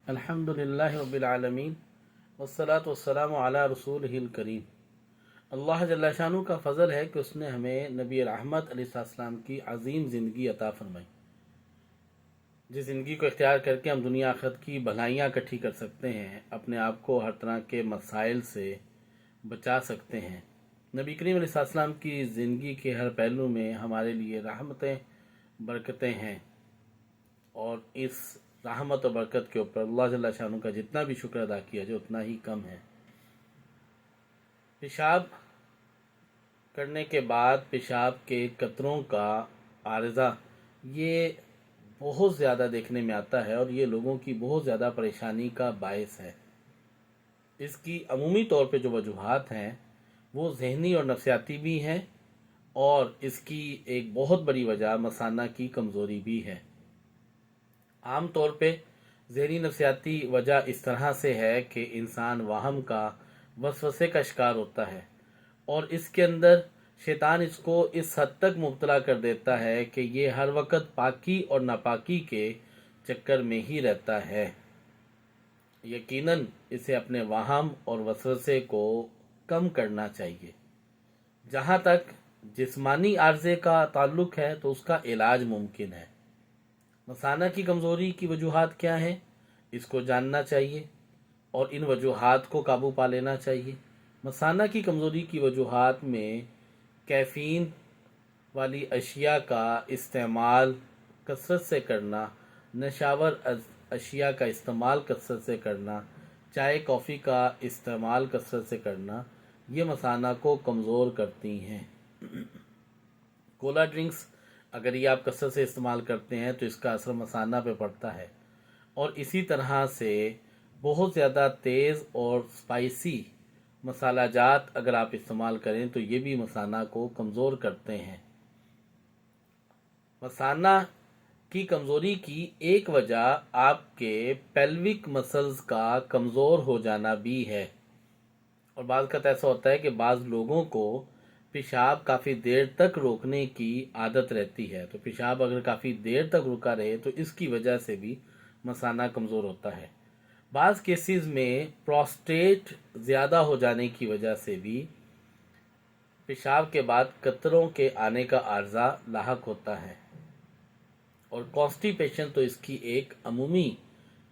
الحمدللہ رب العالمین والصلاة والسلام علی رسولہ الکریم۔ اللہ جل شانہ کا فضل ہے کہ اس نے ہمیں نبی رحمت علیہ السلام کی عظیم زندگی عطا فرمائی، جس زندگی کو اختیار کر کے ہم دنیا آخرت کی بھلائیاں اکٹھی کر سکتے ہیں، اپنے آپ کو ہر طرح کے مسائل سے بچا سکتے ہیں۔ نبی کریم علیہ السلام کی زندگی کے ہر پہلو میں ہمارے لیے رحمتیں برکتیں ہیں، اور اس رحمت و برکت کے اوپر اللہ جل شانہ کا جتنا بھی شکر ادا کیا جائے اتنا ہی کم ہے۔ پیشاب کرنے کے بعد پیشاب کے قطروں کا عارضہ یہ بہت زیادہ دیکھنے میں آتا ہے، اور یہ لوگوں کی بہت زیادہ پریشانی کا باعث ہے۔ اس کی عمومی طور پہ جو وجوہات ہیں وہ ذہنی اور نفسیاتی بھی ہیں، اور اس کی ایک بہت بڑی وجہ مثانہ کی کمزوری بھی ہے۔ عام طور پہ ذہنی نفسیاتی وجہ اس طرح سے ہے کہ انسان وہم کا وسوسے کا شکار ہوتا ہے، اور اس کے اندر شیطان اس کو اس حد تک مبتلا کر دیتا ہے کہ یہ ہر وقت پاکی اور ناپاکی کے چکر میں ہی رہتا ہے۔ یقیناً اسے اپنے وہم اور وسوسے کو کم کرنا چاہیے۔ جہاں تک جسمانی عارضے کا تعلق ہے تو اس کا علاج ممکن ہے۔ مثانہ کی کمزوری کی وجوہات کیا ہیں، اس کو جاننا چاہیے اور ان وجوہات کو قابو پا لینا چاہیے۔ مثانہ کی کمزوری کی وجوہات میں کیفین والی اشیاء کا استعمال کثرت سے کرنا، نشاور اشیاء کا استعمال کثرت سے کرنا، چائے کافی کا استعمال کثرت سے کرنا، یہ مثانہ کو کمزور کرتی ہیں۔ کولا ڈرنکس اگر یہ آپ کثرت سے استعمال کرتے ہیں تو اس کا اثر مثانہ پہ پڑتا ہے، اور اسی طرح سے بہت زیادہ تیز اور اسپائسی مسالہ جات اگر آپ استعمال کریں تو یہ بھی مثانہ کو کمزور کرتے ہیں۔ مثانہ کی کمزوری کی ایک وجہ آپ کے پیلوک مسلز کا کمزور ہو جانا بھی ہے، اور بعض کا ایسا ہوتا ہے کہ بعض لوگوں کو پیشاب کافی دیر تک روکنے کی عادت رہتی ہے، تو پیشاب اگر کافی دیر تک رکا رہے تو اس کی وجہ سے بھی مثانہ کمزور ہوتا ہے۔ بعض کیسز میں پروسٹیٹ زیادہ ہو جانے کی وجہ سے بھی پیشاب کے بعد قطروں کے آنے کا عارضہ لاحق ہوتا ہے، اور کانسٹیپیشن تو اس کی ایک عمومی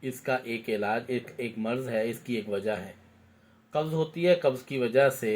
اس کا ایک علاج ایک مرض ہے، اس کی ایک وجہ ہے۔ قبض ہوتی ہے، قبض کی وجہ سے